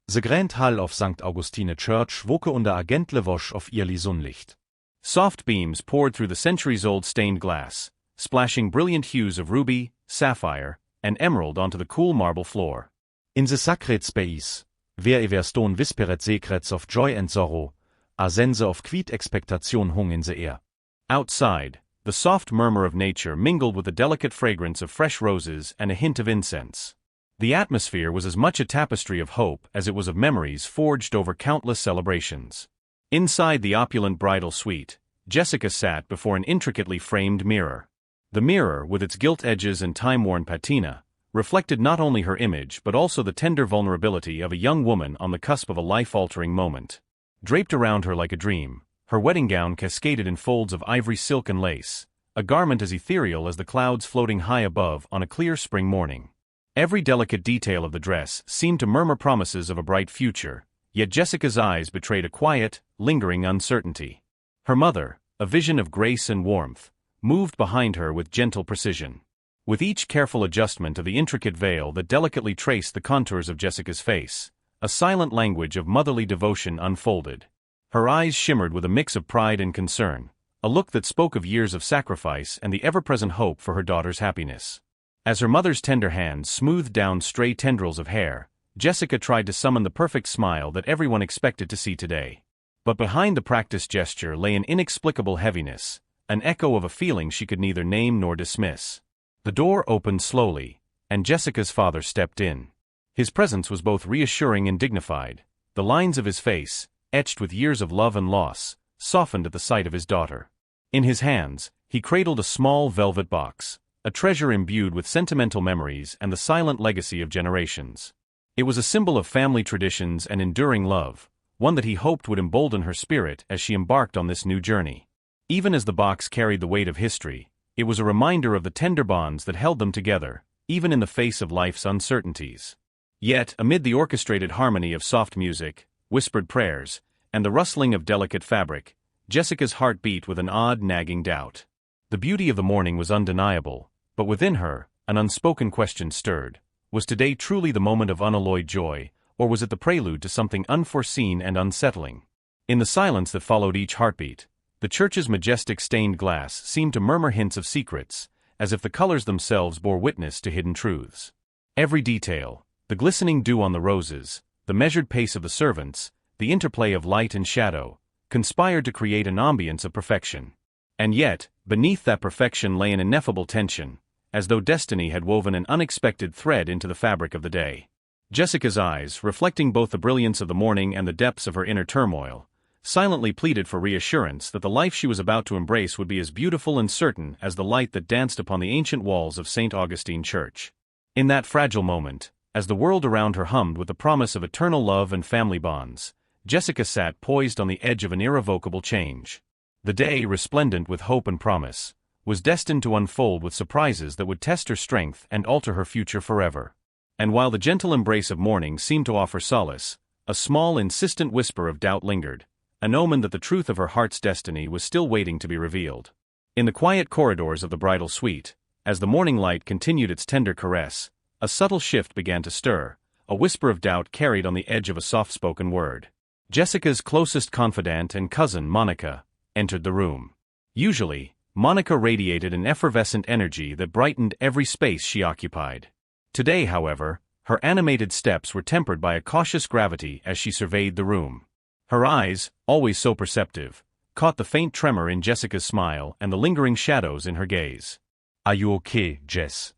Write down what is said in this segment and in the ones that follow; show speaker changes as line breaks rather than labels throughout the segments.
Ze gränt Hall auf St. Augustine Church woke unter agentle wosch auf ihr Sonnlicht.
Soft beams poured through the centuries-old stained glass, splashing brilliant hues of ruby, sapphire, and emerald onto the cool marble floor.
In the sacred space, where ever stone whispered secrets of joy and sorrow, a sense of quiet expectation hung in the air.
Outside, the soft murmur of nature mingled with the delicate fragrance of fresh roses and a hint of incense. The atmosphere was as much a tapestry of hope as it was of memories forged over countless celebrations. Inside the opulent bridal suite, Jessica sat before an intricately framed mirror. The mirror, with its gilt edges and time-worn patina, reflected not only her image but also the tender vulnerability of a young woman on the cusp of a life-altering moment. Draped around her like a dream, her wedding gown cascaded in folds of ivory silk and lace, a garment as ethereal as the clouds floating high above on a clear spring morning. Every delicate detail of the dress seemed to murmur promises of a bright future, yet Jessica's eyes betrayed a quiet, lingering uncertainty. Her mother, a vision of grace and warmth, moved behind her with gentle precision. With each careful adjustment of the intricate veil that delicately traced the contours of Jessica's face, a silent language of motherly devotion unfolded. Her eyes shimmered with a mix of pride and concern, a look that spoke of years of sacrifice and the ever-present hope for her daughter's happiness. As her mother's tender hands smoothed down stray tendrils of hair, Jessica tried to summon the perfect smile that everyone expected to see today. But behind the practiced gesture lay an inexplicable heaviness, an echo of a feeling she could neither name nor dismiss. The door opened slowly, and Jessica's father stepped in. His presence was both reassuring and dignified. The lines of his face, etched with years of love and loss, softened at the sight of his daughter. In his hands, he cradled a small velvet box, a treasure imbued with sentimental memories and the silent legacy of generations. It was a symbol of family traditions and enduring love, one that he hoped would embolden her spirit as she embarked on this new journey. Even as the box carried the weight of history, it was a reminder of the tender bonds that held them together, even in the face of life's uncertainties. Yet, amid the orchestrated harmony of soft music, whispered prayers, and the rustling of delicate fabric, Jessica's heart beat with an odd, nagging doubt. The beauty of the morning was undeniable, but within her, an unspoken question stirred. Was today truly the moment of unalloyed joy, or was it the prelude to something unforeseen and unsettling? In the silence that followed each heartbeat, the church's majestic stained glass seemed to murmur hints of secrets, as if the colors themselves bore witness to hidden truths. Every detail, the glistening dew on the roses, the measured pace of the servants, the interplay of light and shadow, conspired to create an ambience of perfection. And yet, beneath that perfection lay an ineffable tension, as though destiny had woven an unexpected thread into the fabric of the day. Jessica's eyes, reflecting both the brilliance of the morning and the depths of her inner turmoil, silently pleaded for reassurance that the life she was about to embrace would be as beautiful and certain as the light that danced upon the ancient walls of St. Augustine Church. In that fragile moment, as the world around her hummed with the promise of eternal love and family bonds, Jessica sat poised on the edge of an irrevocable change. The day, resplendent with hope and promise, was destined to unfold with surprises that would test her strength and alter her future forever. And while the gentle embrace of morning seemed to offer solace, a small, insistent whisper of doubt lingered, an omen that the truth of her heart's destiny was still waiting to be revealed. In the quiet corridors of the bridal suite, as the morning light continued its tender caress, a subtle shift began to stir, a whisper of doubt carried on the edge of a soft-spoken word. Jessica's closest confidant and cousin, Monica, entered the room. Usually, Monica radiated an effervescent energy that brightened every space she occupied. Today, however, her animated steps were tempered by a cautious gravity as she surveyed the room. Her eyes, always so perceptive, caught the faint tremor in Jessica's smile and the lingering shadows in her gaze.
Are you okay, Jess?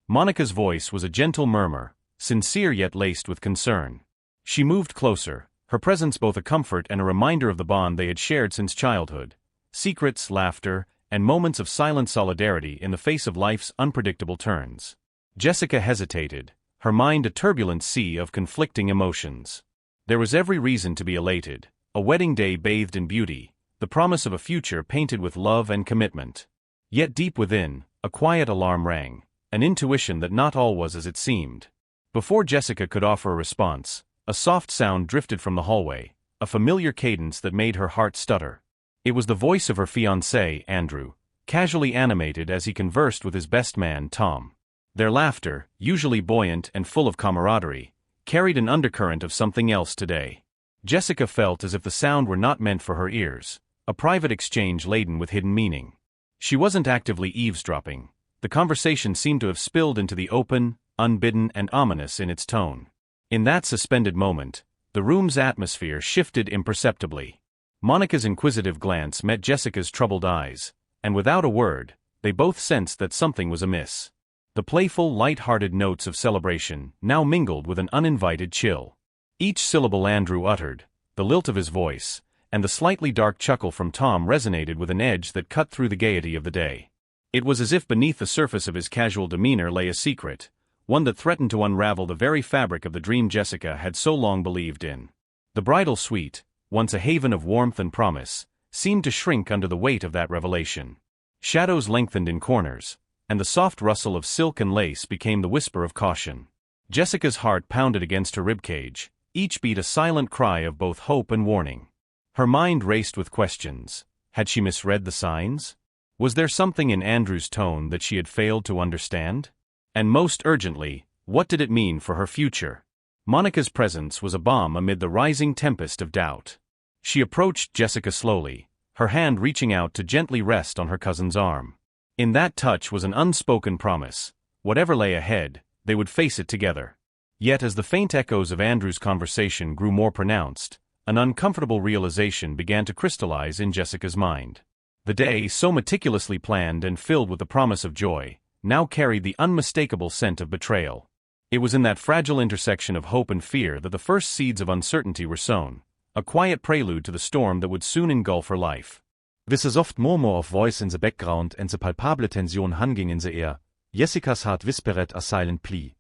Monica's voice was a gentle murmur, sincere yet laced with concern. She moved closer, her presence both a comfort and a reminder of the bond they had shared since childhood. Secrets, laughter, and moments of silent solidarity in the face of life's unpredictable turns. Jessica hesitated, her mind a turbulent sea of conflicting emotions. There was every reason to be elated, a wedding day bathed in beauty, the promise of a future painted with love and commitment. Yet deep within, a quiet alarm rang, an intuition that not all was as it seemed. Before Jessica could offer a response, a soft sound drifted from the hallway, a familiar cadence that made her heart stutter. It was the voice of her fiancé, Andrew, casually animated as he conversed with his best man, Tom. Their laughter, usually buoyant and full of camaraderie, carried an undercurrent of something else today. Jessica felt as if the sound were not meant for her ears, a private exchange laden with hidden meaning. She wasn't actively eavesdropping. The conversation seemed to have spilled into the open, unbidden and ominous in its tone. In that suspended moment, the room's atmosphere shifted imperceptibly. Monica's inquisitive glance met Jessica's troubled eyes, and without a word, they both sensed that something was amiss. The playful, light-hearted notes of celebration now mingled with an uninvited chill. Each syllable Andrew uttered, the lilt of his voice, and the slightly dark chuckle from Tom resonated with an edge that cut through the gaiety of the day. It was as if beneath the surface of his casual demeanor lay a secret, one that threatened to unravel the very fabric of the dream Jessica had so long believed in. The bridal suite, once a haven of warmth and promise, seemed to shrink under the weight of that revelation. Shadows lengthened in corners, and the soft rustle of silk and lace became the whisper of caution. Jessica's heart pounded against her ribcage, each beat a silent cry of both hope and warning. Her mind raced with questions. Had she misread the signs? Was there something in Andrew's tone that she had failed to understand? And most urgently, what did it mean for her future? Monica's presence was a balm amid the rising tempest of doubt. She approached Jessica slowly, her hand reaching out to gently rest on her cousin's arm. In that touch was an unspoken promise. Whatever lay ahead, they would face it together. Yet as the faint echoes of Andrew's conversation grew more pronounced, an uncomfortable realization began to crystallize in Jessica's mind. The day, so meticulously planned and filled with the promise of joy, now carried the unmistakable scent of betrayal. It was in that fragile intersection of hope and fear that the first seeds of uncertainty were sown, a quiet prelude to the storm that would soon engulf her life.
With a soft murmur of voice in the background and the palpable tension hanging in the air, Jessica's heart whispered a silent plea.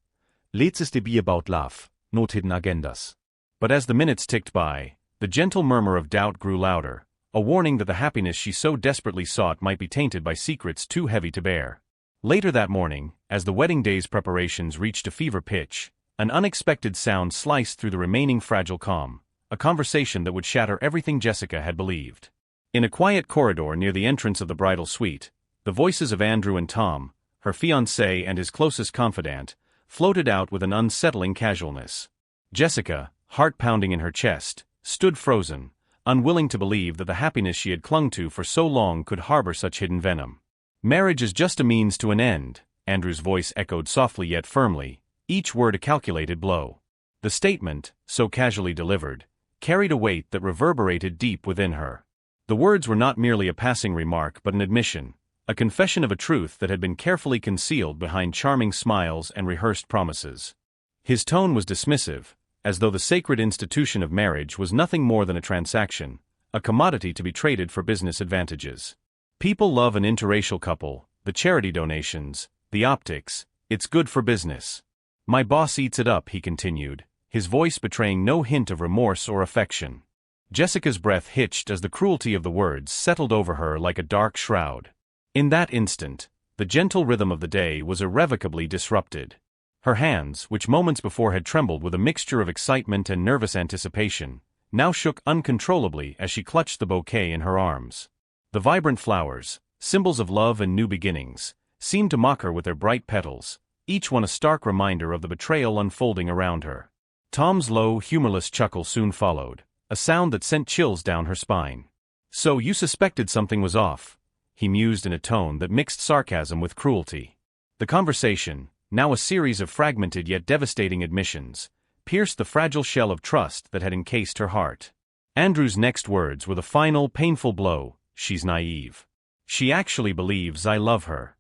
Let this be about love, not hidden agendas.
But as the minutes ticked by, the gentle murmur of doubt grew louder, a warning that the happiness she so desperately sought might be tainted by secrets too heavy to bear. Later that morning, as the wedding day's preparations reached a fever pitch, an unexpected sound sliced through the remaining fragile calm, a conversation that would shatter everything Jessica had believed. In a quiet corridor near the entrance of the bridal suite, the voices of Andrew and Tom, her fiancé and his closest confidant, floated out with an unsettling casualness. Jessica, heart pounding in her chest, stood frozen, unwilling to believe that the happiness she had clung to for so long could harbor such hidden venom. Marriage is just a means to an end, Andrew's voice echoed softly yet firmly, each word a calculated blow. The statement, so casually delivered, carried a weight that reverberated deep within her. The words were not merely a passing remark but an admission, a confession of a truth that had been carefully concealed behind charming smiles and rehearsed promises. His tone was dismissive, as though the sacred institution of marriage was nothing more than a transaction, a commodity to be traded for business advantages. People love an interracial couple, the charity donations, the optics, it's good for business. My boss eats it up, he continued, his voice betraying no hint of remorse or affection. Jessica's breath hitched as the cruelty of the words settled over her like a dark shroud. In that instant, the gentle rhythm of the day was irrevocably disrupted. Her hands, which moments before had trembled with a mixture of excitement and nervous anticipation, now shook uncontrollably as she clutched the bouquet in her arms. The vibrant flowers, symbols of love and new beginnings, seemed to mock her with their bright petals, each one a stark reminder of the betrayal unfolding around her. Tom's low, humorless chuckle soon followed, a sound that sent chills down her spine. "So you suspected something was off," he mused in a tone that mixed sarcasm with cruelty. The conversation, now a series of fragmented yet devastating admissions, pierced the fragile shell of trust that had encased her heart. Andrew's next words were the final, painful blow. "She's naive. She actually believes I love her."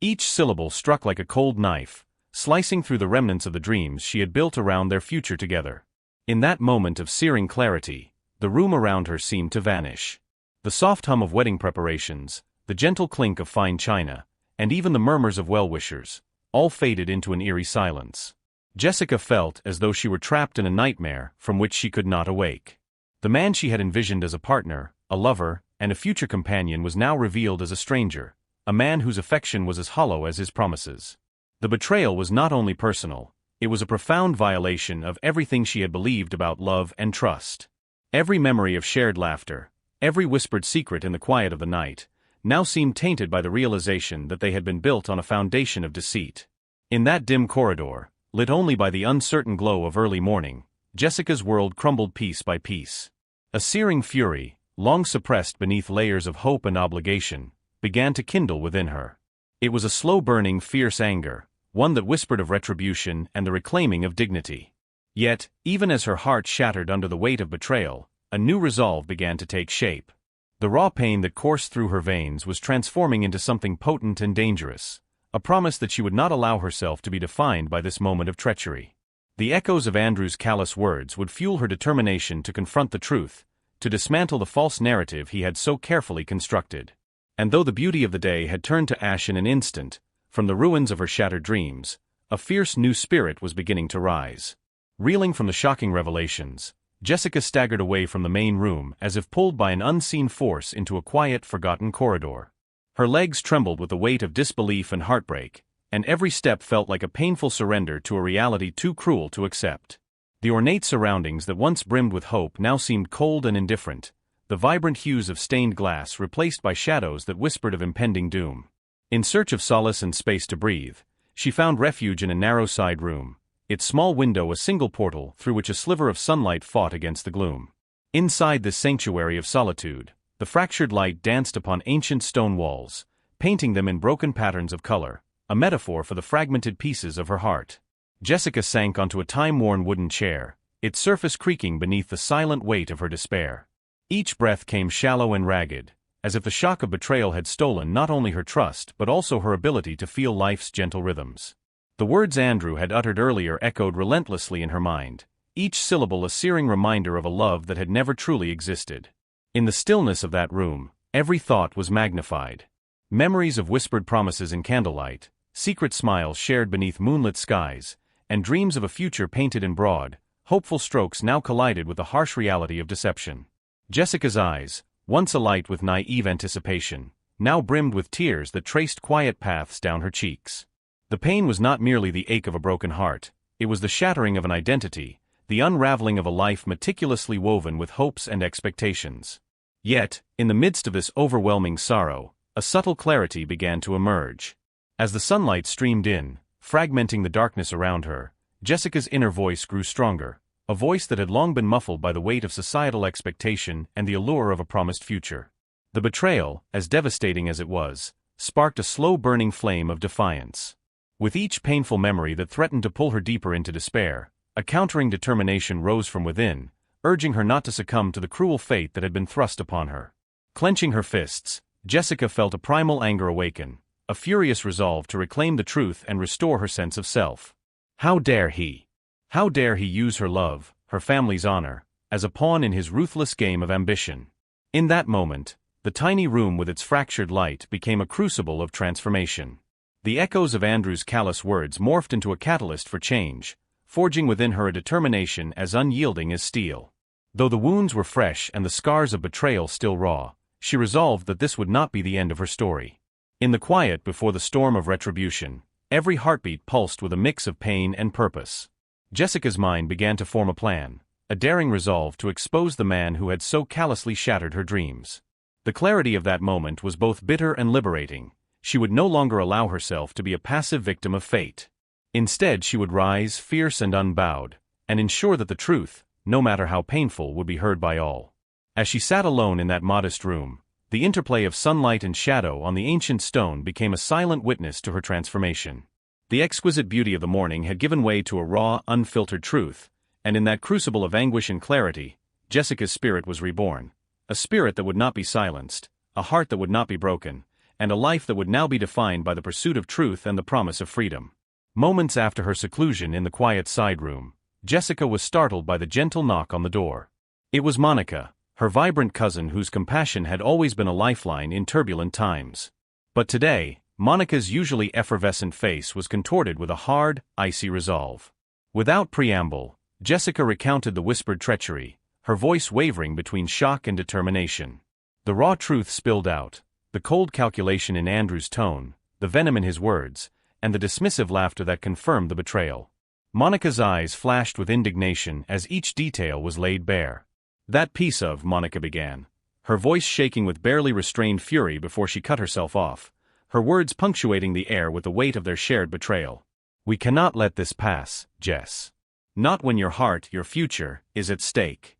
Each syllable struck like a cold knife, slicing through the remnants of the dreams she had built around their future together. In that moment of searing clarity, the room around her seemed to vanish. The soft hum of wedding preparations, the gentle clink of fine china, and even the murmurs of well-wishers, all faded into an eerie silence. Jessica felt as though she were trapped in a nightmare from which she could not awake. The man she had envisioned as a partner, a lover, and a future companion was now revealed as a stranger, a man whose affection was as hollow as his promises. The betrayal was not only personal, it was a profound violation of everything she had believed about love and trust. Every memory of shared laughter, every whispered secret in the quiet of the night, now seemed tainted by the realization that they had been built on a foundation of deceit. In that dim corridor, lit only by the uncertain glow of early morning, Jessica's world crumbled piece by piece. A searing fury, long suppressed beneath layers of hope and obligation, began to kindle within her. It was a slow-burning, fierce anger, one that whispered of retribution and the reclaiming of dignity. Yet, even as her heart shattered under the weight of betrayal, a new resolve began to take shape. The raw pain that coursed through her veins was transforming into something potent and dangerous, a promise that she would not allow herself to be defined by this moment of treachery. The echoes of Andrew's callous words would fuel her determination to confront the truth, to dismantle the false narrative he had so carefully constructed. And though the beauty of the day had turned to ash in an instant, from the ruins of her shattered dreams, a fierce new spirit was beginning to rise. Reeling from the shocking revelations, Jessica staggered away from the main room as if pulled by an unseen force into a quiet, forgotten corridor. Her legs trembled with the weight of disbelief and heartbreak, and every step felt like a painful surrender to a reality too cruel to accept. The ornate surroundings that once brimmed with hope now seemed cold and indifferent, the vibrant hues of stained glass replaced by shadows that whispered of impending doom. In search of solace and space to breathe, she found refuge in a narrow side room, its small window a single portal through which a sliver of sunlight fought against the gloom. Inside this sanctuary of solitude, the fractured light danced upon ancient stone walls, painting them in broken patterns of color, a metaphor for the fragmented pieces of her heart. Jessica sank onto a time-worn wooden chair, its surface creaking beneath the silent weight of her despair. Each breath came shallow and ragged, as if the shock of betrayal had stolen not only her trust but also her ability to feel life's gentle rhythms. The words Andrew had uttered earlier echoed relentlessly in her mind, each syllable a searing reminder of a love that had never truly existed. In the stillness of that room, every thought was magnified. Memories of whispered promises in candlelight, secret smiles shared beneath moonlit skies, and dreams of a future painted in broad, hopeful strokes now collided with the harsh reality of deception. Jessica's eyes, once alight with naive anticipation, now brimmed with tears that traced quiet paths down her cheeks. The pain was not merely the ache of a broken heart, it was the shattering of an identity, the unraveling of a life meticulously woven with hopes and expectations. Yet, in the midst of this overwhelming sorrow, a subtle clarity began to emerge. As the sunlight streamed in, fragmenting the darkness around her, Jessica's inner voice grew stronger, a voice that had long been muffled by the weight of societal expectation and the allure of a promised future. The betrayal, as devastating as it was, sparked a slow-burning flame of defiance. With each painful memory that threatened to pull her deeper into despair, a countering determination rose from within, urging her not to succumb to the cruel fate that had been thrust upon her. Clenching her fists, Jessica felt a primal anger awaken, a furious resolve to reclaim the truth and restore her sense of self. How dare he? How dare he use her love, her family's honor, as a pawn in his ruthless game of ambition? In that moment, the tiny room with its fractured light became a crucible of transformation. The echoes of Andrew's callous words morphed into a catalyst for change, forging within her a determination as unyielding as steel. Though the wounds were fresh and the scars of betrayal still raw, she resolved that this would not be the end of her story. In the quiet before the storm of retribution, every heartbeat pulsed with a mix of pain and purpose. Jessica's mind began to form a plan, a daring resolve to expose the man who had so callously shattered her dreams. The clarity of that moment was both bitter and liberating. She would no longer allow herself to be a passive victim of fate. Instead, she would rise fierce and unbowed, and ensure that the truth, no matter how painful, would be heard by all. As she sat alone in that modest room, the interplay of sunlight and shadow on the ancient stone became a silent witness to her transformation. The exquisite beauty of the morning had given way to a raw, unfiltered truth, and in that crucible of anguish and clarity, Jessica's spirit was reborn. A spirit that would not be silenced, a heart that would not be broken, and a life that would now be defined by the pursuit of truth and the promise of freedom. Moments after her seclusion in the quiet side room, Jessica was startled by the gentle knock on the door. It was Monica, her vibrant cousin whose compassion had always been a lifeline in turbulent times. But today, Monica's usually effervescent face was contorted with a hard, icy resolve. Without preamble, Jessica recounted the whispered treachery, her voice wavering between shock and determination. The raw truth spilled out, the cold calculation in Andrew's tone, the venom in his words, and the dismissive laughter that confirmed the betrayal. Monica's eyes flashed with indignation as each detail was laid bare. "That piece of," Monica began, her voice shaking with barely restrained fury before she cut herself off, her words punctuating the air with the weight of their shared betrayal. We cannot let this pass, Jess. Not when your heart, your future, is at stake.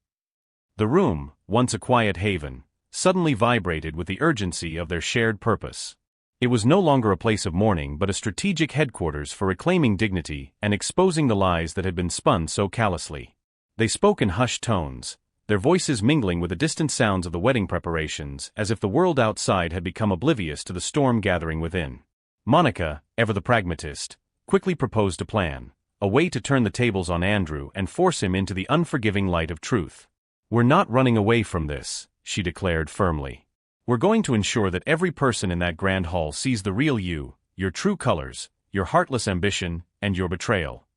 The room, once a quiet haven, suddenly vibrated with the urgency of their shared purpose. It was no longer a place of mourning but a strategic headquarters for reclaiming dignity and exposing the lies that had been spun so callously. They spoke in hushed tones, their voices mingling with the distant sounds of the wedding preparations as if the world outside had become oblivious to the storm gathering within. Monica, ever the pragmatist, quickly proposed a plan, a way to turn the tables on Andrew and force him into the unforgiving light of truth. "We're not running away from this," she declared firmly. "We're going to ensure that every person in that grand hall sees the real you, your true colors, your heartless ambition, and your betrayal."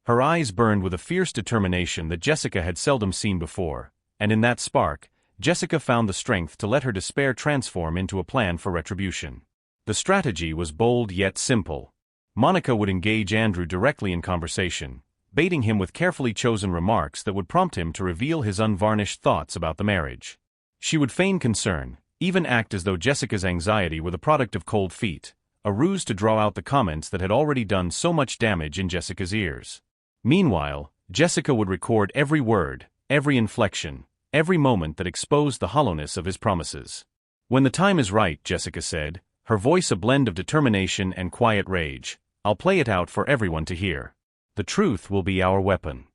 Her eyes burned with a fierce determination that Jessica had seldom seen before, and in that spark, Jessica found the strength to let her despair transform into a plan for retribution. The strategy was bold yet simple. Monica would engage Andrew directly in conversation, baiting him with carefully chosen remarks that would prompt him to reveal his unvarnished thoughts about the marriage. She would feign concern, even act as though Jessica's anxiety were the product of cold feet, a ruse to draw out the comments that had already done so much damage in Jessica's ears. Meanwhile, Jessica would record every word, every inflection, every moment that exposed the hollowness of his promises. "When the time is right," Jessica said, her voice a blend of determination and quiet rage, "I'll play it out for everyone to hear. The truth will be our weapon."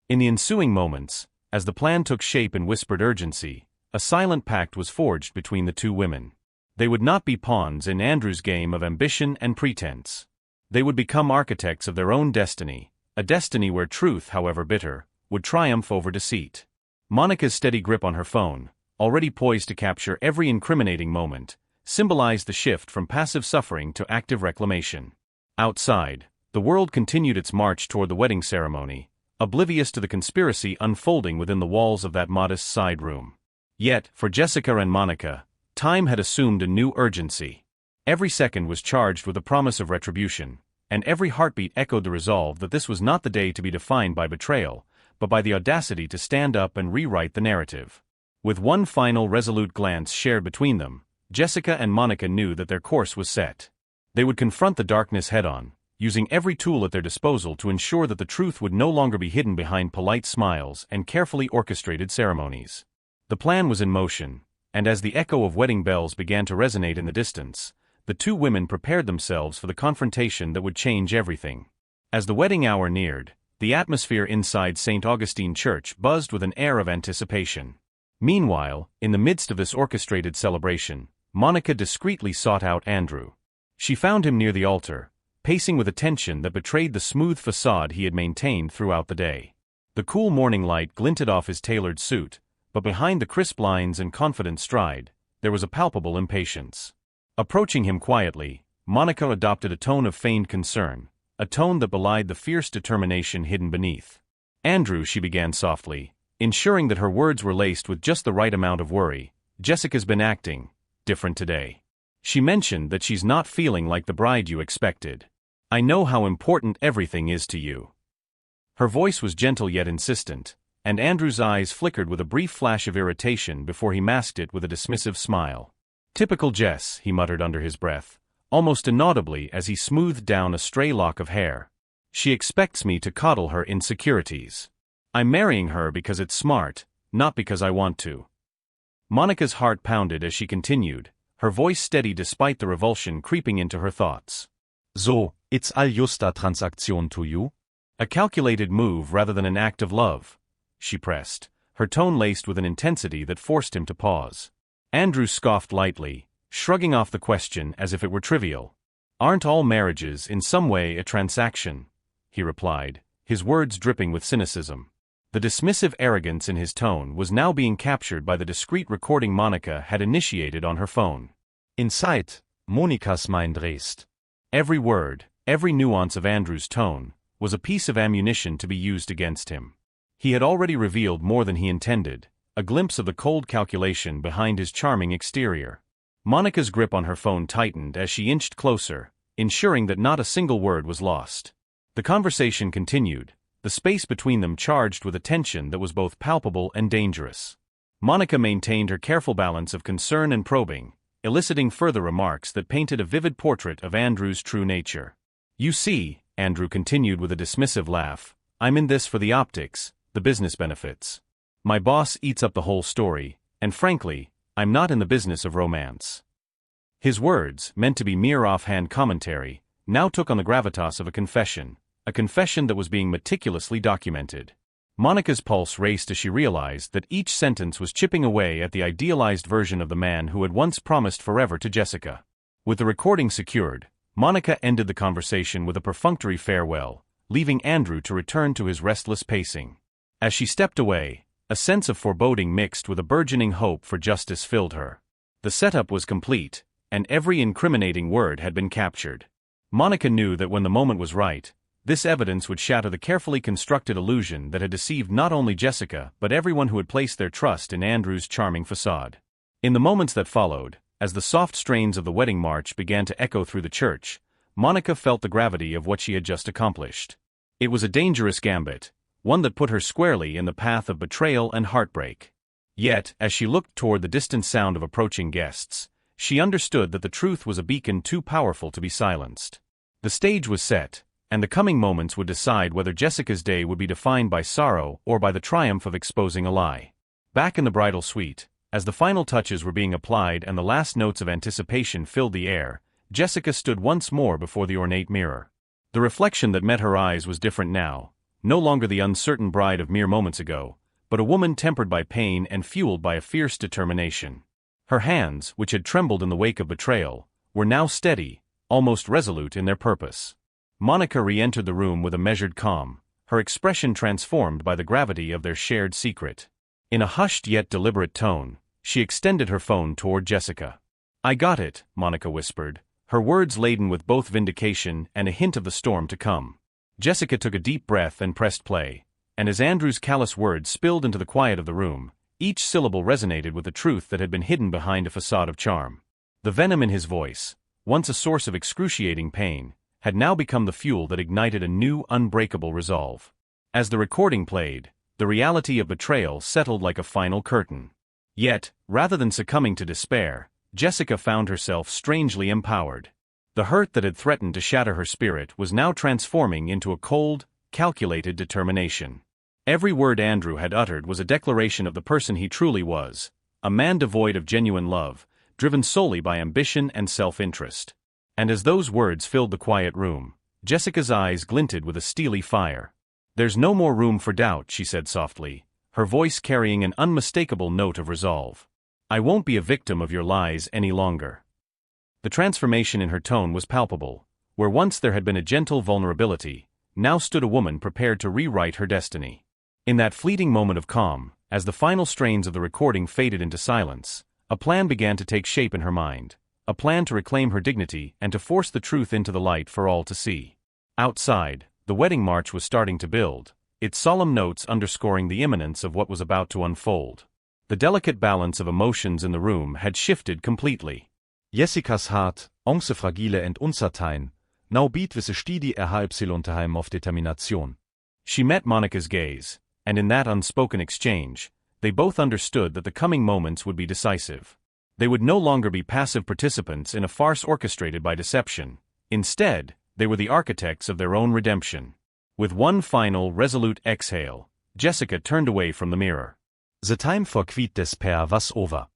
In the ensuing moments, as the plan took shape in whispered urgency, a silent pact was forged between the two women. They would not be pawns in Andrew's game of ambition and pretense. They would become architects of their own destiny, a destiny where truth, however bitter, would triumph over deceit. Monica's steady grip on her phone, already poised to capture every incriminating moment, symbolized the shift from passive suffering to active reclamation. Outside, the world continued its march toward the wedding ceremony, oblivious to the conspiracy unfolding within the walls of that modest side room. Yet, for Jessica and Monica, time had assumed a new urgency. Every second was charged with the promise of retribution, and every heartbeat echoed the resolve that this was not the day to be defined by betrayal, but by the audacity to stand up and rewrite the narrative. With one final resolute glance shared between them, Jessica and Monica knew that their course was set. They would confront the darkness head-on, using every tool at their disposal to ensure that the truth would no longer be hidden behind polite smiles and carefully orchestrated ceremonies. The plan was in motion, and as the echo of wedding bells began to resonate in the distance, the two women prepared themselves for the confrontation that would change everything. As the wedding hour neared, the atmosphere inside St. Augustine Church buzzed with an air of anticipation. Meanwhile, in the midst of this orchestrated celebration, Monica discreetly sought out Andrew. She found him near the altar, pacing with a tension that betrayed the smooth facade he had maintained throughout the day. The cool morning light glinted off his tailored suit, but behind the crisp lines and confident stride, there was a palpable impatience. Approaching him quietly, Monica adopted a tone of feigned concern, a tone that belied the fierce determination hidden beneath. "Andrew," she began softly, ensuring that her words were laced with just the right amount of worry, "Jessica's been acting different today. She mentioned that she's not feeling like the bride you expected. I know how important everything is to you." Her voice was gentle yet insistent, and Andrew's eyes flickered with a brief flash of irritation before he masked it with a dismissive smile. "Typical Jess," he muttered under his breath, almost inaudibly as he smoothed down a stray lock of hair. "She expects me to coddle her insecurities. I'm marrying her because it's smart, not because I want to." Monica's heart pounded as she continued, her voice steady despite the revulsion creeping into her thoughts.
"So, it's all just a transaction to you?"
"A calculated move rather than an act of love," she pressed, her tone laced with an intensity that forced him to pause. Andrew scoffed lightly, shrugging off the question as if it were trivial. "Aren't all marriages in some way a transaction?" he replied, his words dripping with cynicism. The dismissive arrogance in his tone was now being captured by the discreet recording Monica had initiated on her phone.
"Inside, Monikas mind raced."
Every word, every nuance of Andrew's tone, was a piece of ammunition to be used against him. He had already revealed more than he intended, a glimpse of the cold calculation behind his charming exterior. Monica's grip on her phone tightened as she inched closer, ensuring that not a single word was lost. The conversation continued, the space between them charged with a tension that was both palpable and dangerous. Monica maintained her careful balance of concern and probing, eliciting further remarks that painted a vivid portrait of Andrew's true nature. "You see," Andrew continued with a dismissive laugh. "I'm in this for the optics, the business benefits. My boss eats up the whole story, and frankly, I'm not in the business of romance." His words, meant to be mere offhand commentary, now took on the gravitas of a confession that was being meticulously documented. Monica's pulse raced as she realized that each sentence was chipping away at the idealized version of the man who had once promised forever to Jessica. With the recording secured, Monica ended the conversation with a perfunctory farewell, leaving Andrew to return to his restless pacing. As she stepped away, a sense of foreboding mixed with a burgeoning hope for justice filled her. The setup was complete, and every incriminating word had been captured. Monica knew that when the moment was right, this evidence would shatter the carefully constructed illusion that had deceived not only Jessica but everyone who had placed their trust in Andrew's charming facade. In the moments that followed, as the soft strains of the wedding march began to echo through the church, Monica felt the gravity of what she had just accomplished. It was a dangerous gambit, one that put her squarely in the path of betrayal and heartbreak. Yet, as she looked toward the distant sound of approaching guests, she understood that the truth was a beacon too powerful to be silenced. The stage was set, and the coming moments would decide whether Jessica's day would be defined by sorrow or by the triumph of exposing a lie. Back in the bridal suite, as the final touches were being applied and the last notes of anticipation filled the air, Jessica stood once more before the ornate mirror. The reflection that met her eyes was different now, no longer the uncertain bride of mere moments ago, but a woman tempered by pain and fueled by a fierce determination. Her hands, which had trembled in the wake of betrayal, were now steady, almost resolute in their purpose. Monica re-entered the room with a measured calm, her expression transformed by the gravity of their shared secret. In a hushed yet deliberate tone, she extended her phone toward Jessica. "I got it," Monica whispered, her words laden with both vindication and a hint of the storm to come. Jessica took a deep breath and pressed play, and as Andrew's callous words spilled into the quiet of the room, each syllable resonated with the truth that had been hidden behind a facade of charm. The venom in his voice, once a source of excruciating pain, had now become the fuel that ignited a new, unbreakable resolve. As the recording played, the reality of betrayal settled like a final curtain. Yet, rather than succumbing to despair, Jessica found herself strangely empowered. The hurt that had threatened to shatter her spirit was now transforming into a cold, calculated determination. Every word Andrew had uttered was a declaration of the person he truly was, a man devoid of genuine love, driven solely by ambition and self-interest. And as those words filled the quiet room, Jessica's eyes glinted with a steely fire. "There's no more room for doubt," she said softly, her voice carrying an unmistakable note of resolve. "I won't be a victim of your lies any longer." The transformation in her tone was palpable. Where once there had been a gentle vulnerability, now stood a woman prepared to rewrite her destiny. In that fleeting moment of calm, as the final strains of the recording faded into silence, a plan began to take shape in her mind, a plan to reclaim her dignity and to force the truth into the light for all to see. Outside, the wedding march was starting to build, its solemn notes underscoring the imminence of what was about to unfold. The delicate balance of emotions in the room had shifted completely.
Jessicas hart, ångse fragile and uncertain, now bit visse stidi erhalpsilunterheim of determination.
She met Monica's gaze, and in that unspoken exchange, they both understood that the coming moments would be decisive. They would no longer be passive participants in a farce orchestrated by deception. Instead, they were the architects of their own redemption. With one final, resolute exhale, Jessica turned away from the mirror.
The time for quit despair was over.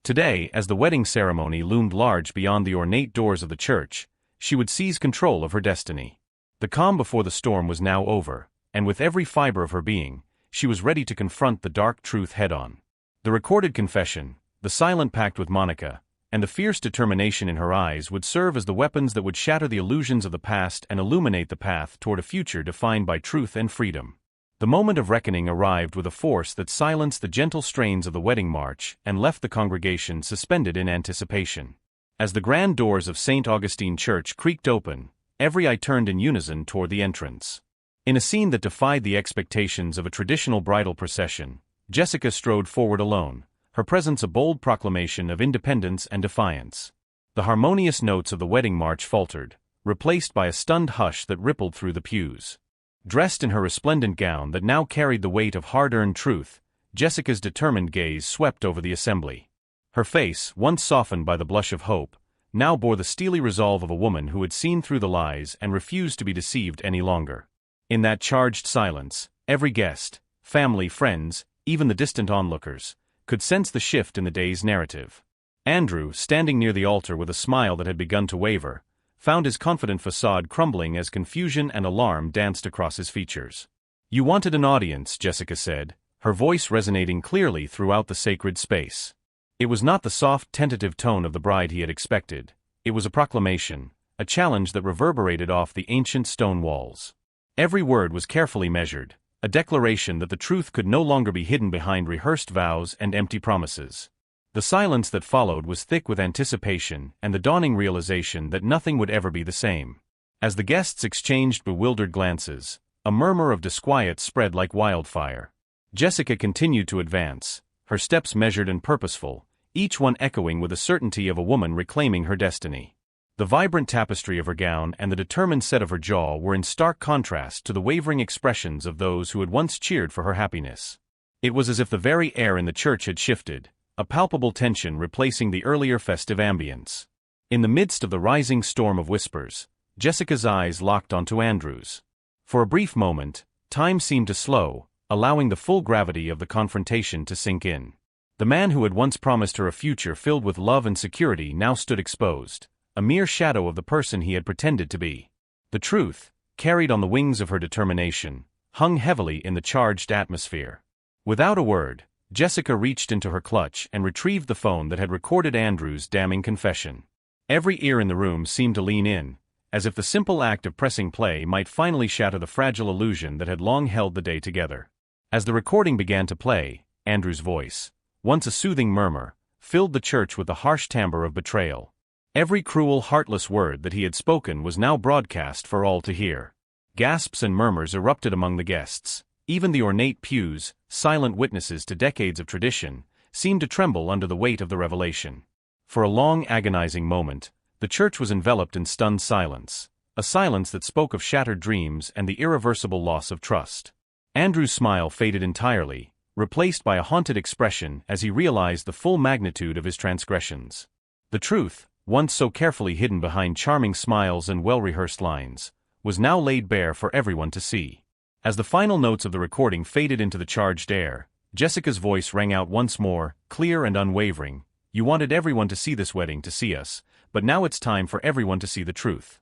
Today, as the wedding ceremony loomed large beyond the ornate doors of the church, she would seize control of her destiny. The calm before the storm was now over, and with every fiber of her being, she was ready to confront the dark truth head-on. The recorded confession, the silent pact with Monica, and the fierce determination in her eyes would serve as the weapons that would shatter the illusions of the past and illuminate the path toward a future defined by truth and freedom. The moment of reckoning arrived with a force that silenced the gentle strains of the wedding march and left the congregation suspended in anticipation. As the grand doors of St. Augustine Church creaked open, every eye turned in unison toward the entrance. In a scene that defied the expectations of a traditional bridal procession, Jessica strode forward alone, her presence a bold proclamation of independence and defiance. The harmonious notes of the wedding march faltered, replaced by a stunned hush that rippled through the pews. Dressed in her resplendent gown that now carried the weight of hard-earned truth, Jessica's determined gaze swept over the assembly. Her face, once softened by the blush of hope, now bore the steely resolve of a woman who had seen through the lies and refused to be deceived any longer. In that charged silence, every guest, family, friends, even the distant onlookers, could sense the shift in the day's narrative. Andrew, standing near the altar with a smile that had begun to waver, found his confident facade crumbling as confusion and alarm danced across his features. "You wanted an audience," Jessica said, her voice resonating clearly throughout the sacred space. It was not the soft, tentative tone of the bride he had expected. It was a proclamation, a challenge that reverberated off the ancient stone walls. Every word was carefully measured, a declaration that the truth could no longer be hidden behind rehearsed vows and empty promises. The silence that followed was thick with anticipation and the dawning realization that nothing would ever be the same. As the guests exchanged bewildered glances, a murmur of disquiet spread like wildfire. Jessica continued to advance, her steps measured and purposeful, each one echoing with the certainty of a woman reclaiming her destiny. The vibrant tapestry of her gown and the determined set of her jaw were in stark contrast to the wavering expressions of those who had once cheered for her happiness. It was as if the very air in the church had shifted, a palpable tension replacing the earlier festive ambience. In the midst of the rising storm of whispers, Jessica's eyes locked onto Andrew's. For a brief moment, time seemed to slow, allowing the full gravity of the confrontation to sink in. The man who had once promised her a future filled with love and security now stood exposed, a mere shadow of the person he had pretended to be. The truth, carried on the wings of her determination, hung heavily in the charged atmosphere. Without a word, Jessica reached into her clutch and retrieved the phone that had recorded Andrew's damning confession. Every ear in the room seemed to lean in, as if the simple act of pressing play might finally shatter the fragile illusion that had long held the day together. As the recording began to play, Andrew's voice, once a soothing murmur, filled the church with the harsh timbre of betrayal. Every cruel, heartless word that he had spoken was now broadcast for all to hear. Gasps and murmurs erupted among the guests. Even the ornate pews, silent witnesses to decades of tradition, seemed to tremble under the weight of the revelation. For a long, agonizing moment, the church was enveloped in stunned silence, a silence that spoke of shattered dreams and the irreversible loss of trust. Andrew's smile faded entirely, replaced by a haunted expression as he realized the full magnitude of his transgressions. The truth, once so carefully hidden behind charming smiles and well-rehearsed lines, was now laid bare for everyone to see. As the final notes of the recording faded into the charged air, Jessica's voice rang out once more, clear and unwavering. "You wanted everyone to see this wedding to see us, but now it's time for everyone to see the truth."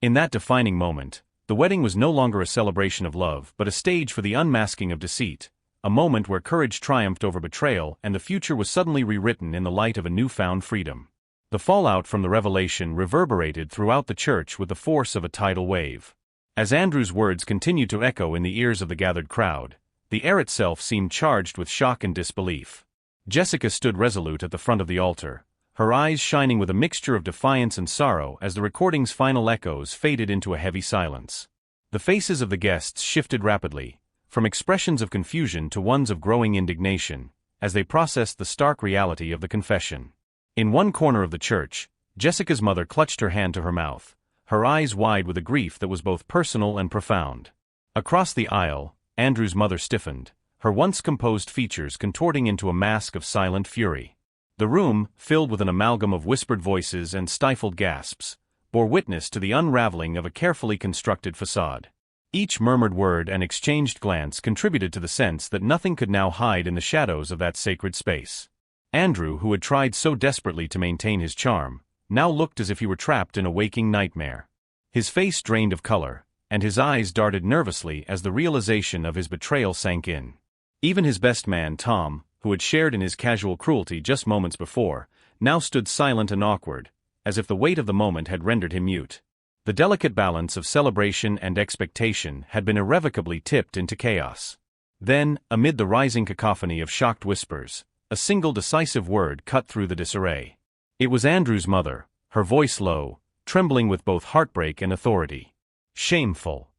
In that defining moment, the wedding was no longer a celebration of love but a stage for the unmasking of deceit, a moment where courage triumphed over betrayal and the future was suddenly rewritten in the light of a newfound freedom. The fallout from the revelation reverberated throughout the church with the force of a tidal wave. As Andrew's words continued to echo in the ears of the gathered crowd, the air itself seemed charged with shock and disbelief. Jessica stood resolute at the front of the altar, her eyes shining with a mixture of defiance and sorrow as the recording's final echoes faded into a heavy silence. The faces of the guests shifted rapidly, from expressions of confusion to ones of growing indignation, as they processed the stark reality of the confession. In one corner of the church, Jessica's mother clutched her hand to her mouth, her eyes wide with a grief that was both personal and profound. Across the aisle, Andrew's mother stiffened, her once composed features contorting into a mask of silent fury. The room, filled with an amalgam of whispered voices and stifled gasps, bore witness to the unraveling of a carefully constructed facade. Each murmured word and exchanged glance contributed to the sense that nothing could now hide in the shadows of that sacred space. Andrew, who had tried so desperately to maintain his charm, now looked as if he were trapped in a waking nightmare. His face drained of color, and his eyes darted nervously as the realization of his betrayal sank in. Even his best man, Tom, who had shared in his casual cruelty just moments before, now stood silent and awkward, as if the weight of the moment had rendered him mute. The delicate balance of celebration and expectation had been irrevocably tipped into chaos. Then, amid the rising cacophony of shocked whispers, a single decisive word cut through the disarray. It was Andrew's mother, her voice low, trembling with both heartbreak and authority. "Shameful."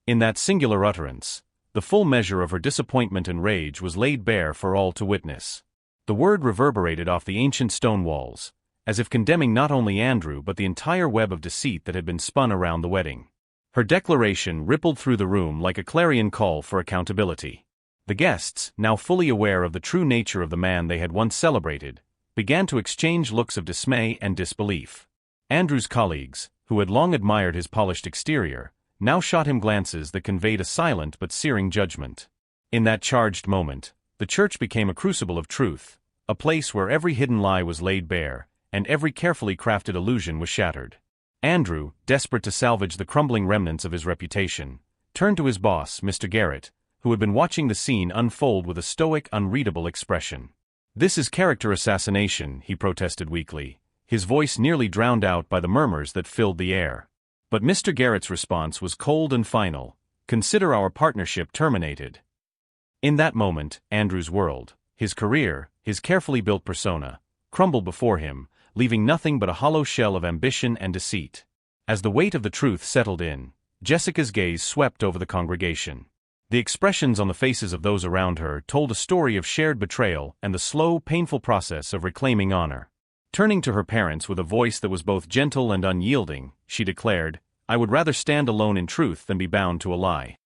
In that singular utterance, the full measure of her disappointment and rage was laid bare for all to witness. The word reverberated off the ancient stone walls, as if condemning not only Andrew but the entire web of deceit that had been spun around the wedding. Her declaration rippled through the room like a clarion call for accountability. The guests, now fully aware of the true nature of the man they had once celebrated, began to exchange looks of dismay and disbelief. Andrew's colleagues, who had long admired his polished exterior, now shot him glances that conveyed a silent but searing judgment. In that charged moment, the church became a crucible of truth, a place where every hidden lie was laid bare, and every carefully crafted illusion was shattered. Andrew, desperate to salvage the crumbling remnants of his reputation, turned to his boss, Mr. Garrett, who had been watching the scene unfold with a stoic, unreadable expression. "This is character assassination," he protested weakly, his voice nearly drowned out by the murmurs that filled the air. But Mr. Garrett's response was cold and final. "Consider our partnership terminated." In that moment, Andrew's world, his career, his carefully built persona, crumbled before him, leaving nothing but a hollow shell of ambition and deceit. As the weight of the truth settled in, Jessica's gaze swept over the congregation. The expressions on the faces of those around her told a story of shared betrayal and the slow, painful process of reclaiming honor. Turning to her parents with a voice that was both gentle and unyielding, she declared, "I would rather stand alone in truth than be bound to a lie."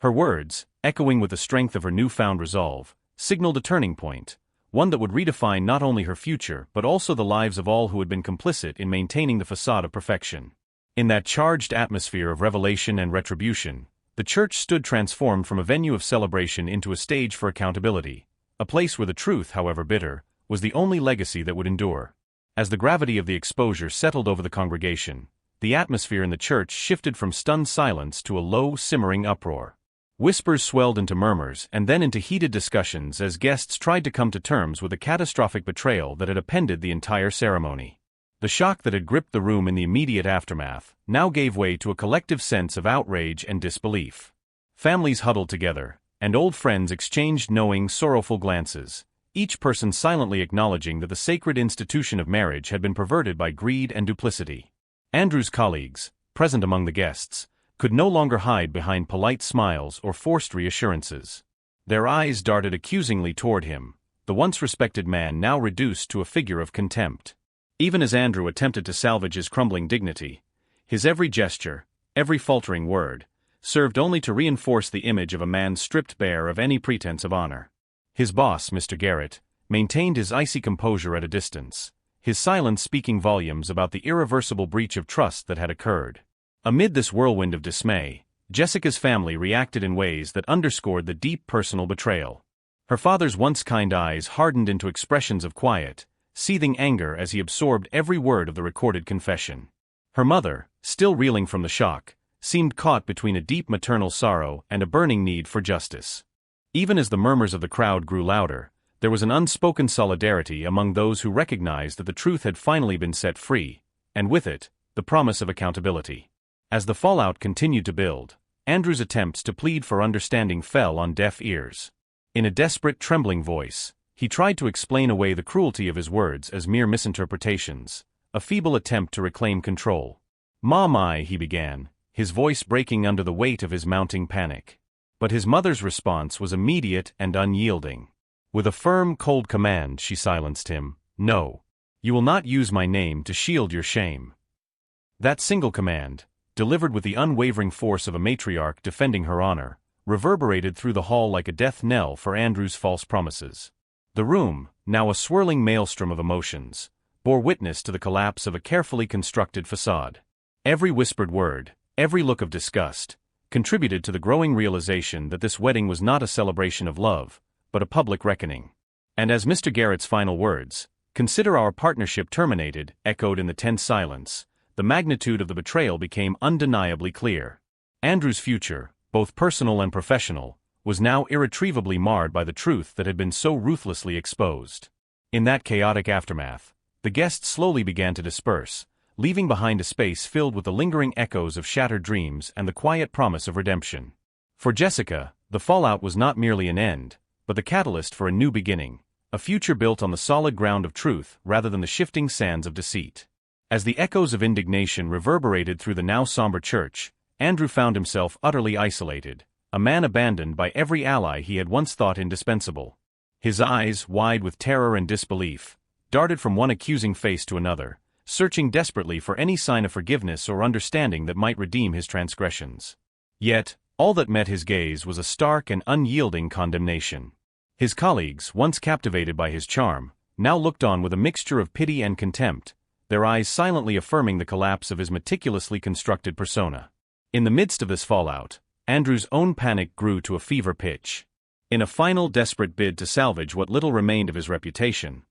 Her words, echoing with the strength of her newfound resolve, signaled a turning point, one that would redefine not only her future but also the lives of all who had been complicit in maintaining the facade of perfection. In that charged atmosphere of revelation and retribution, the church stood transformed from a venue of celebration into a stage for accountability, a place where the truth, however bitter, was the only legacy that would endure. As the gravity of the exposure settled over the congregation, the atmosphere in the church shifted from stunned silence to a low, simmering uproar. Whispers swelled into murmurs and then into heated discussions as guests tried to come to terms with the catastrophic betrayal that had appended the entire ceremony. The shock that had gripped the room in the immediate aftermath now gave way to a collective sense of outrage and disbelief. Families huddled together, and old friends exchanged knowing, sorrowful glances, each person silently acknowledging that the sacred institution of marriage had been perverted by greed and duplicity. Andrew's colleagues, present among the guests, could no longer hide behind polite smiles or forced reassurances. Their eyes darted accusingly toward him, the once respected man now reduced to a figure of contempt. Even as Andrew attempted to salvage his crumbling dignity, his every gesture, every faltering word, served only to reinforce the image of a man stripped bare of any pretense of honor. His boss, Mr. Garrett, maintained his icy composure at a distance, his silence speaking volumes about the irreversible breach of trust that had occurred. Amid this whirlwind of dismay, Jessica's family reacted in ways that underscored the deep personal betrayal. Her father's once kind eyes hardened into expressions of quiet, seething anger as he absorbed every word of the recorded confession. Her mother, still reeling from the shock, seemed caught between a deep maternal sorrow and a burning need for justice. Even as the murmurs of the crowd grew louder, there was an unspoken solidarity among those who recognized that the truth had finally been set free, and with it, the promise of accountability. As the fallout continued to build, Andrew's attempts to plead for understanding fell on deaf ears. In a desperate, trembling voice, he tried to explain away the cruelty of his words as mere misinterpretations, a feeble attempt to reclaim control. "My," he began, his voice breaking under the weight of his mounting panic. But his mother's response was immediate and unyielding. With a firm, cold command, she silenced him. "No. You will not use my name to shield your shame." That single command, delivered with the unwavering force of a matriarch defending her honor, reverberated through the hall like a death knell for Andrew's false promises. The room, now a swirling maelstrom of emotions, bore witness to the collapse of a carefully constructed facade. Every whispered word, every look of disgust, contributed to the growing realization that this wedding was not a celebration of love, but a public reckoning. And as Mr. Garrett's final words, "Consider our partnership terminated," echoed in the tense silence, the magnitude of the betrayal became undeniably clear. Andrew's future, both personal and professional, was now irretrievably marred by the truth that had been so ruthlessly exposed. In that chaotic aftermath, the guests slowly began to disperse, leaving behind a space filled with the lingering echoes of shattered dreams and the quiet promise of redemption. For Jessica, the fallout was not merely an end, but the catalyst for a new beginning, a future built on the solid ground of truth rather than the shifting sands of deceit. As the echoes of indignation reverberated through the now somber church, Andrew found himself utterly isolated, a man abandoned by every ally he had once thought indispensable. His eyes, wide with terror and disbelief, darted from one accusing face to another, searching desperately for any sign of forgiveness or understanding that might redeem his transgressions. Yet, all that met his gaze was a stark and unyielding condemnation. His colleagues, once captivated by his charm, now looked on with a mixture of pity and contempt, their eyes silently affirming the collapse of his meticulously constructed persona. In the midst of this fallout, Andrew's own panic grew to a fever pitch. In a final desperate bid to salvage what little remained of his reputation,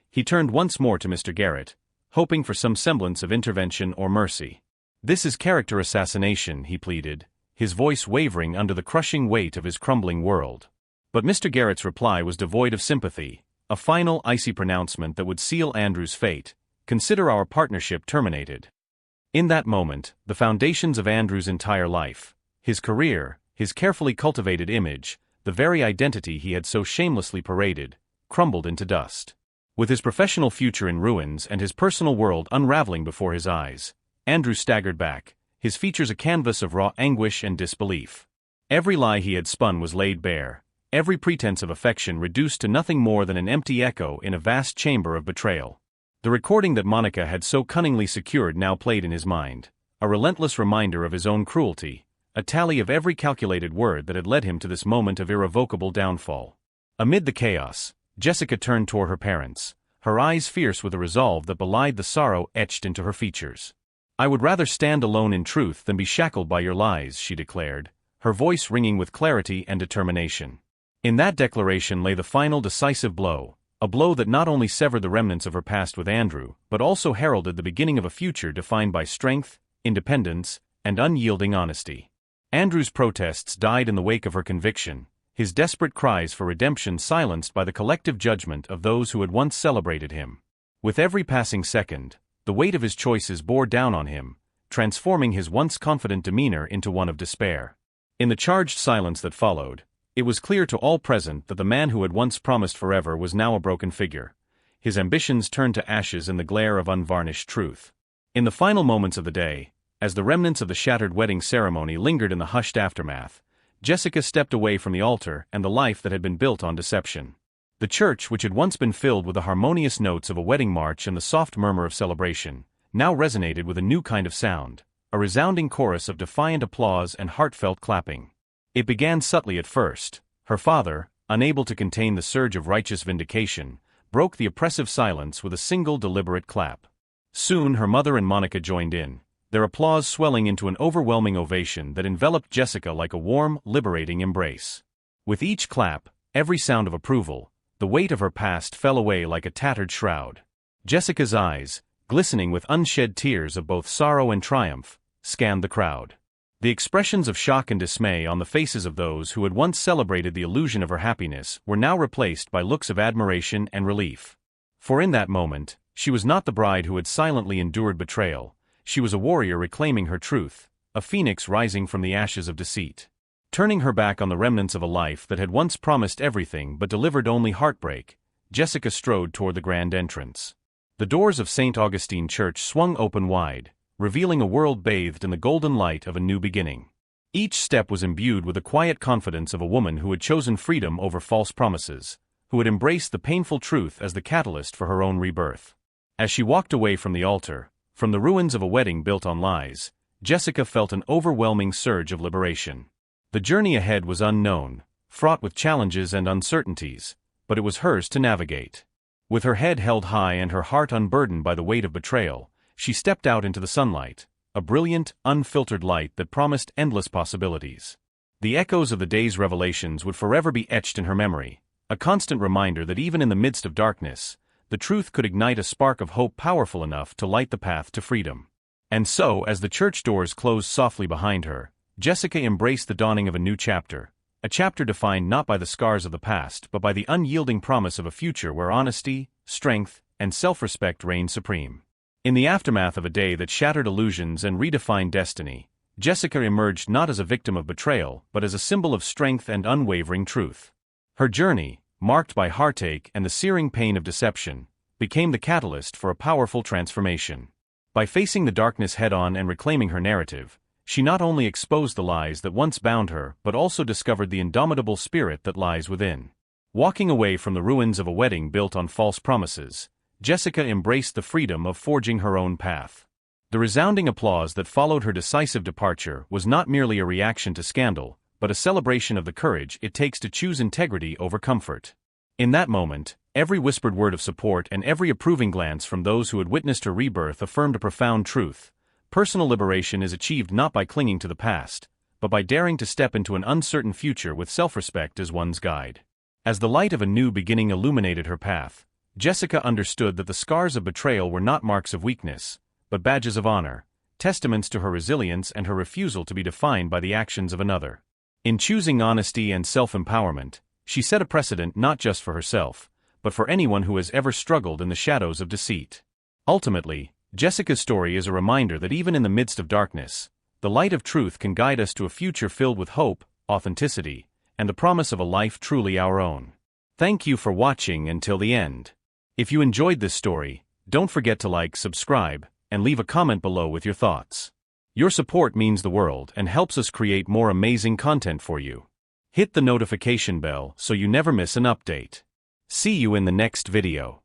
he turned once more to Mr. Garrett, hoping for some semblance of intervention or mercy. "This is character assassination," he pleaded, his voice wavering under the crushing weight of his crumbling world. But Mr. Garrett's reply was devoid of sympathy, a final icy pronouncement that would seal Andrew's fate. "Consider our partnership terminated." In that moment, the foundations of Andrew's entire life, his career, his carefully cultivated image, the very identity he had so shamelessly paraded, crumbled into dust. With his professional future in ruins and his personal world unraveling before his eyes, Andrew staggered back, his features a canvas of raw anguish and disbelief. Every lie he had spun was laid bare, every pretense of affection reduced to nothing more than an empty echo in a vast chamber of betrayal. The recording that Monica had so cunningly secured now played in his mind, a relentless reminder of his own cruelty, a tally of every calculated word that had led him to this moment of irrevocable downfall. Amid the chaos, Jessica turned toward her parents, her eyes fierce with a resolve that belied the sorrow etched into her features. "I would rather stand alone in truth than be shackled by your lies," she declared, her voice ringing with clarity and determination. In that declaration lay the final decisive blow, a blow that not only severed the remnants of her past with Andrew, but also heralded the beginning of a future defined by strength, independence, and unyielding honesty. Andrew's protests died in the wake of her conviction, his desperate cries for redemption silenced by the collective judgment of those who had once celebrated him. With every passing second, the weight of his choices bore down on him, transforming his once confident demeanor into one of despair. In the charged silence that followed, it was clear to all present that the man who had once promised forever was now a broken figure, his ambitions turned to ashes in the glare of unvarnished truth. In the final moments of the day, as the remnants of the shattered wedding ceremony lingered in the hushed aftermath, Jessica stepped away from the altar and the life that had been built on deception. The church, which had once been filled with the harmonious notes of a wedding march and the soft murmur of celebration, now resonated with a new kind of sound, a resounding chorus of defiant applause and heartfelt clapping. It began subtly at first. Her father, unable to contain the surge of righteous vindication, broke the oppressive silence with a single deliberate clap. Soon her mother and Monica joined in, their applause swelling into an overwhelming ovation that enveloped Jessica like a warm, liberating embrace. With each clap, every sound of approval, the weight of her past fell away like a tattered shroud. Jessica's eyes, glistening with unshed tears of both sorrow and triumph, scanned the crowd. The expressions of shock and dismay on the faces of those who had once celebrated the illusion of her happiness were now replaced by looks of admiration and relief. For in that moment, she was not the bride who had silently endured betrayal, she was a warrior reclaiming her truth, a phoenix rising from the ashes of deceit. Turning her back on the remnants of a life that had once promised everything but delivered only heartbreak, Jessica strode toward the grand entrance. The doors of St. Augustine Church swung open wide, revealing a world bathed in the golden light of a new beginning. Each step was imbued with the quiet confidence of a woman who had chosen freedom over false promises, who had embraced the painful truth as the catalyst for her own rebirth. As she walked away from the altar, from the ruins of a wedding built on lies, Jessica felt an overwhelming surge of liberation. The journey ahead was unknown, fraught with challenges and uncertainties, but it was hers to navigate. With her head held high and her heart unburdened by the weight of betrayal, she stepped out into the sunlight, a brilliant, unfiltered light that promised endless possibilities. The echoes of the day's revelations would forever be etched in her memory, a constant reminder that even in the midst of darkness, the truth could ignite a spark of hope powerful enough to light the path to freedom. And so, as the church doors closed softly behind her, Jessica embraced the dawning of a new chapter, a chapter defined not by the scars of the past but by the unyielding promise of a future where honesty, strength, and self-respect reigned supreme. In the aftermath of a day that shattered illusions and redefined destiny, Jessica emerged not as a victim of betrayal but as a symbol of strength and unwavering truth. Her journey, marked by heartache and the searing pain of deception, became the catalyst for a powerful transformation. By facing the darkness head-on and reclaiming her narrative, she not only exposed the lies that once bound her but also discovered the indomitable spirit that lies within. Walking away from the ruins of a wedding built on false promises, Jessica embraced the freedom of forging her own path. The resounding applause that followed her decisive departure was not merely a reaction to scandal, but a celebration of the courage it takes to choose integrity over comfort. In that moment, every whispered word of support and every approving glance from those who had witnessed her rebirth affirmed a profound truth. Personal liberation is achieved not by clinging to the past, but by daring to step into an uncertain future with self-respect as one's guide. As the light of a new beginning illuminated her path, Jessica understood that the scars of betrayal were not marks of weakness, but badges of honor, testaments to her resilience and her refusal to be defined by the actions of another. In choosing honesty and self-empowerment, she set a precedent not just for herself, but for anyone who has ever struggled in the shadows of deceit. Ultimately, Jessica's story is a reminder that even in the midst of darkness, the light of truth can guide us to a future filled with hope, authenticity, and the promise of a life truly our own. Thank you for watching until the end. If you enjoyed this story, don't forget to like, subscribe, and leave a comment below with your thoughts. Your support means the world and helps us create more amazing content for you. Hit the notification bell so you never miss an update. See you in the next video.